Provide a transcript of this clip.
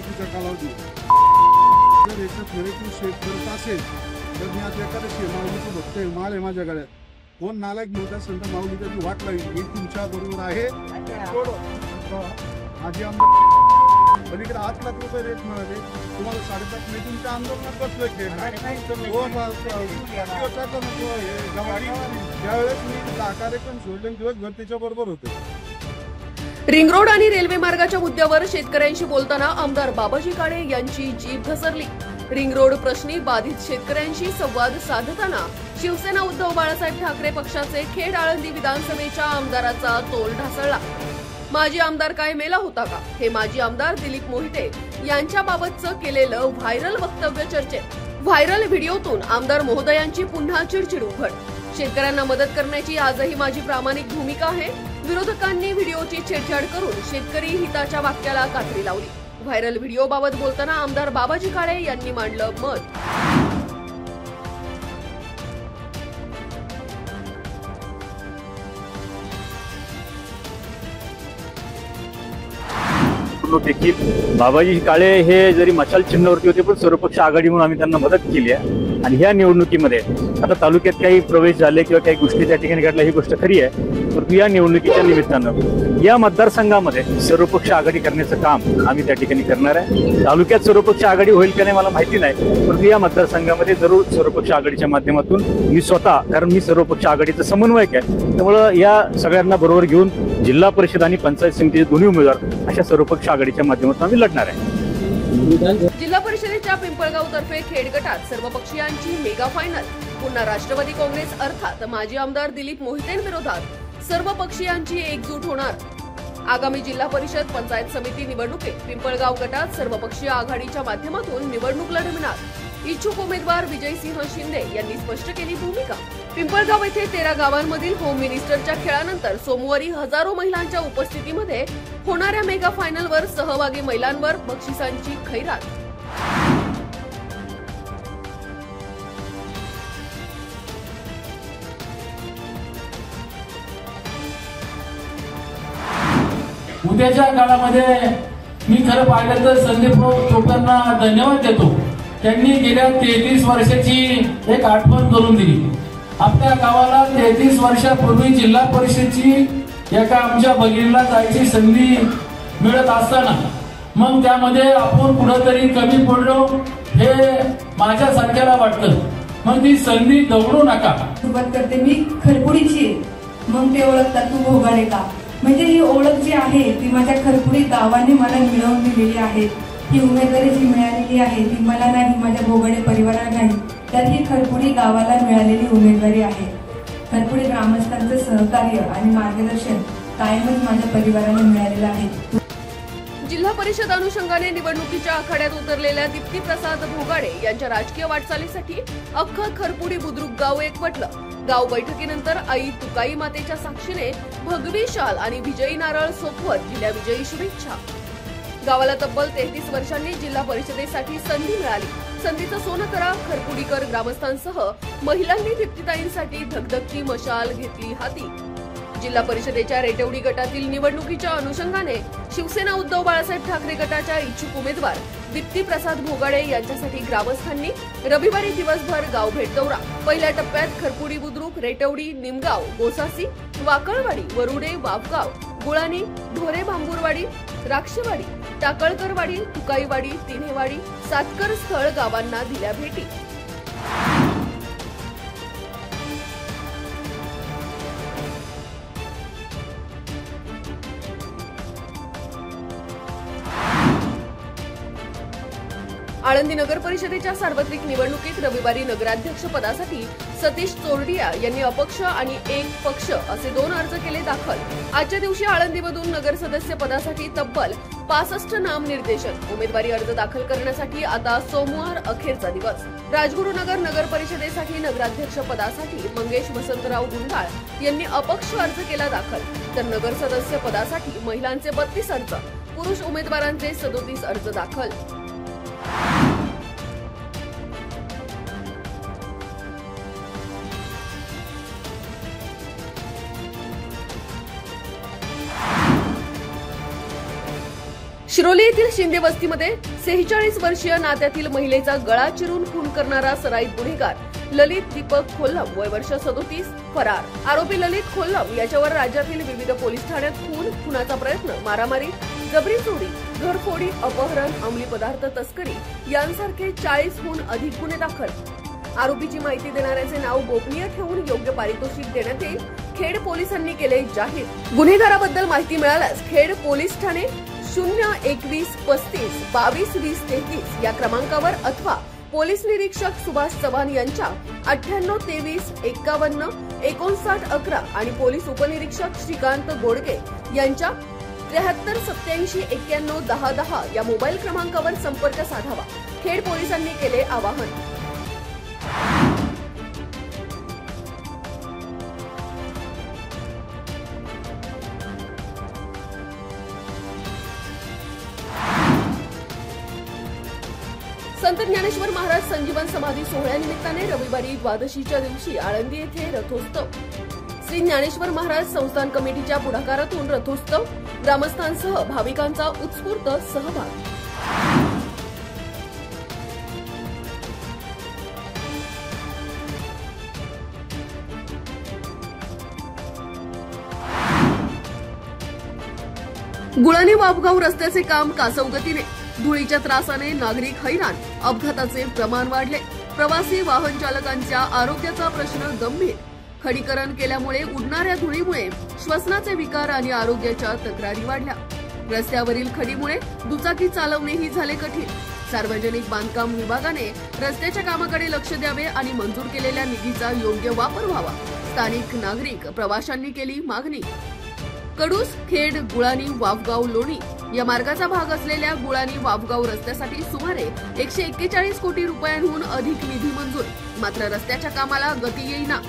निवडणुकीचा कालावधी जर याच्यात व्हेरिटी शेक करत असेल तर मी आज एखाद्या माऊलीचं बघतोय माल आहे माझ्या गळ्यात. कोण नालायक मिळत असेल तर माऊलीचा मी वाट लागेल. मी तुमच्या बरोबर आहे. माझी आमदार पलीकडे 8 लाख रुपये रेट मिळाले तुम्हाला 5.5 मी तुमच्या आंदोलनात बसलोय. ज्यावेळेस मी कार्यक्रम सोडले दिवसभर त्याच्या बरोबर होते. रिंग रोड आणि रेल्वे मार्गाच्या मुद्द्यावर शेतकऱ्यांशी बोलताना आमदार बाबाजी काळे यांची जीभ घसरली. रिंग रोड प्रश्नी बाधित शेतकऱ्यांशी संवाद साधताना शिवसेना उद्धव बाळासाहेब ठाकरे पक्षाचे खेड आळंदी विधानसभेच्या आमदाराचा तोल ढासळला. माजी आमदार काय मेला होता का, हे माजी आमदार दिलीप मोहिते यांच्याबाबतचं केलेलं व्हायरल वक्तव्य चर्चेत. व्हायरल व्हिडिओतून आमदार महोदयांची पुन्हा चिडचिड उघड. शेतकऱ्यांना मदत करण्याची आजही माझी प्रामाणिक भूमिका आहे. विरोधकांनी व्हिडिओची छेडछाड करून शेतकरी हिताच्या वाक्याला कात्री लावली. व्हायरल व्हिडिओबाबत बोलताना आमदार बाबाजी काळे यांनी मांडलं मत. बाबाजी काळे हे जरी मशाल चिन्हावरती होते पण सर्वपक्ष आघाडी म्हणून आम्ही त्यांना मदत केली आहे. आणि ह्या निवडणुकीमध्ये आता तालुक्यात काही प्रवेश झाले किंवा काही गोष्टी त्या ठिकाणी घडल्या ही गोष्ट खरी आहे. परंतु या निवडणुकीच्या निमित्तानं या मतदारसंघामध्ये सर्वपक्ष आघाडी करण्याचं काम आम्ही त्या ठिकाणी करणार आहे. तालुक्यात सर्वपक्ष आघाडी होईल का नाही मला माहिती नाही, परंतु या मतदारसंघामध्ये जरूर सर्वपक्ष आघाडीच्या माध्यमातून मी स्वतः, कारण मी सर्वपक्ष आघाडीचं समन्वयक आहे, त्यामुळं या सगळ्यांना बरोबर घेऊन जिल्हा परिषद आणि पंचायत समितीचे दोन्ही उमेदवार अशा सर्वपक्ष आघाडीच्या माध्यमातून आम्ही लढणार आहे. जिल्हा परिषदेच्या पिंपळगाव तर्फे खेड गटात सर्वपक्षीयांची मेगा फायनल. पुन्हा राष्ट्रवादी काँग्रेस अर्थात माजी आमदार दिलीप मोहितेंविरोधात सर्व पक्षीयांची एकजूट होणार. आगामी जिल्हा परिषद पंचायत समिती निवडणुकीत पिंपळगाव गटात सर्वपक्षीय आघाडीच्या माध्यमातून निवडणूक लढविणार. इच्छुक उमेदवार विजयसिंह शिंदे यांनी स्पष्ट केली भूमिका. पिंपळगाव येथे 13 गावांमधील होम मिनिस्टरच्या खेळानंतर सोमवारी हजारो महिलांच्या उपस्थितीमध्ये होणाऱ्या मेगा फायनलवर सहभागी महिलांवर बक्षिसांची खैरात. उद्याच्या काळामध्ये मी खरं पाहिलं तर संदीप चोपडांना धन्यवाद देतो. त्यांनी गेल्या 33 वर्षाची एक आठवण करून दिली. आपल्या गावाला 33 वर्षापूर्वी जिल्हा परिषदची एका आमच्या भगिनीला जायची संधी मिळत असताना मग त्यामध्ये आपण कुठंतरी कमी पडलो हे माझ्यासारख्याला वाटतं. मग ती संधी दवडू नका. सुरुवात करते मी खरपुडीची. मग ते ओळखतात तू भोगाडे का, म्हणजे ही ओळख जी आहे ती माझ्या खरपुडी गावाने मला मिळवून दिलेली आहे. ही उमेदवारी जी मिळालेली आहे ती मला नाही, माझ्या भोगाडे परिवाराला नाही, तर ही खरपुडी गावाला मिळालेली उमेदवारी आहे. खरपुडी ग्रामस्थांचं सहकार्य आणि मार्गदर्शन कायमच माझ्या परिवाराला मिळालेलं आहे. जिल्हा परिषद अनुषंगाने निवडणुकीच्या आखाड्यात उतरलेल्या दीप्ती प्रसाद भोगाडे यांच्या राजकीय वाटचालीसाठी अख्खं खरपुडी बुद्रुक गाव एकवटलं. गाव बैठकीनंतर आई तुकाई मातेच्या साक्षीने भगवी शाल आणि विजयी नारळ सोपवत दिल्या विजयी शुभेच्छा. गावाला तब्बल 33 वर्षांनी जिल्हा परिषदेसाठी संधी मिळाली. संधीचं सोनं करा. खरपुडीकर ग्रामस्थांसह महिलांनी दीप्तीताईंसाठी धगधगती मशाल घेतली हाती. जिल्हा परिषदेच्या रेटवडी गटातील निवडणुकीच्या अनुषंगाने शिवसेना उद्धव बाळासाहेब ठाकरे गटाच्या इच्छुक उमेदवार दीप्ती प्रसाद भोगाडे यांच्यासाठी ग्रामस्थांनी रविवारी दिवसभर गाव भेट दौरा. पहिल्या टप्प्यात खरपुडी बुद्रुक, रेटवडी, निमगाव, गोसासी, वाकळवाडी, वरुडे, वाफगाव, गुळाणी, ढोरे भांबुरवाडी, राक्षवाडी, टाकळकरवाडी, तुकाईवाडी, तिन्हेवाडी, सातकर स्थळ गावांना दिल्या भेटी. आळंदी नगर परिषदेच्या सार्वत्रिक निवडणुकीत रविवारी नगराध्यक्ष पदासाठी सतीश चोरडिया यांनी अपक्ष आणि एक पक्ष असे 2 अर्ज केले दाखल. आजच्या दिवशी आळंदीमधून नगर सदस्य पदासाठी तब्बल 65 नामनिर्देशन. उमेदवारी अर्ज दाखल करण्यासाठी आता सोमवार अखेरचा दिवस. राजगुरुनगर नगर परिषदेसाठी नगराध्यक्ष पदासाठी मंगेश वसंतराव गुंडाळ यांनी अपक्ष अर्ज केला दाखल, तर नगर सदस्य पदासाठी महिलांचे 32 अर्ज, पुरुष उमेदवारांचे 37 अर्ज दाखल. शिरोली येथील शिंदे वस्तीमध्ये 46 वर्षीय नात्यातील महिलेचा गळा चिरून खून करणारा सराईत गुन्हेगार ललित दीपक खोल्लम वय वर्ष 37 फरार. आरोपी ललित खोल्लम याच्यावर राज्यातील विविध पोलीस ठाण्यात खुनाचा प्रयत्न, मारामारी, जबरी चोरी, घरफोडी, अपहरण, अंमली पदार्थ तस्करी यांसारखे 40हून अधिक गुन्हे दाखल. आरोपीची माहिती देणाऱ्याचे नाव गोपनीय ठेवून योग्य पारितोषिक देण्यात येईल. खेड पोलिसांनी केले जाहीर. गुन्हेगाराबद्दल माहिती मिळाल्यास खेड पोलीस ठाणे 02135222033 या क्रमांकावर अथवा पोलीस निरीक्षक सुभाष चव्हाण यांच्या 9823515911 आणि पोलीस उपनिरीक्षक श्रीकांत गोडके यांच्या 7387911010 या मोबाईल क्रमांकावर संपर्क साधावा. खेड पोलिसांनी केले आवाहन. संत ज्ञानेश्वर महाराज संजीवन समाधी सोहळ्यानिमित्ताने रविवारी द्वादशीच्या दिवशी आळंदी येथे रथोत्सव. श्री ज्ञानेश्वर महाराज संस्थान कमिटीच्या पुढाकारातून रथोत्सव, ग्रामस्थांसह भाविकांचा उत्स्फूर्त सहभाग. गुळाणी वापगाव रस्त्याचे काम कासवगतीने. धुळीच्या त्रासाने नागरिक हैराण, अपघाताचे प्रमाण वाढले. प्रवासी वाहन चालकांच्या आरोग्याचा प्रश्न गंभीर. खडीकरण केल्यामुळे उडणाऱ्या धुळीमुळे श्वसनाचे विकार आणि आरोग्याच्या तक्रारी वाढल्या. रस्त्यावरील खडीमुळे दुचाकी चालवणेही झाले कठीण. सार्वजनिक बांधकाम विभागाने रस्त्याच्या कामाकडे लक्ष द्यावे आणि मंजूर केलेल्या निधीचा योग्य वापर व्हावा. स्थानिक नागरिक प्रवाशांनी केली मागणी. कडूस, खेड, गुळाणी, वाफगाव, लोणी या मार्गाचा भाग असलेल्या गुळाणी वाफगाव रस्त्यासाठी सुमारे 141 कोटी रुपयांहून अधिक निधी मंजूर. मात्र रस्त्याच्या कामाला गती येईना.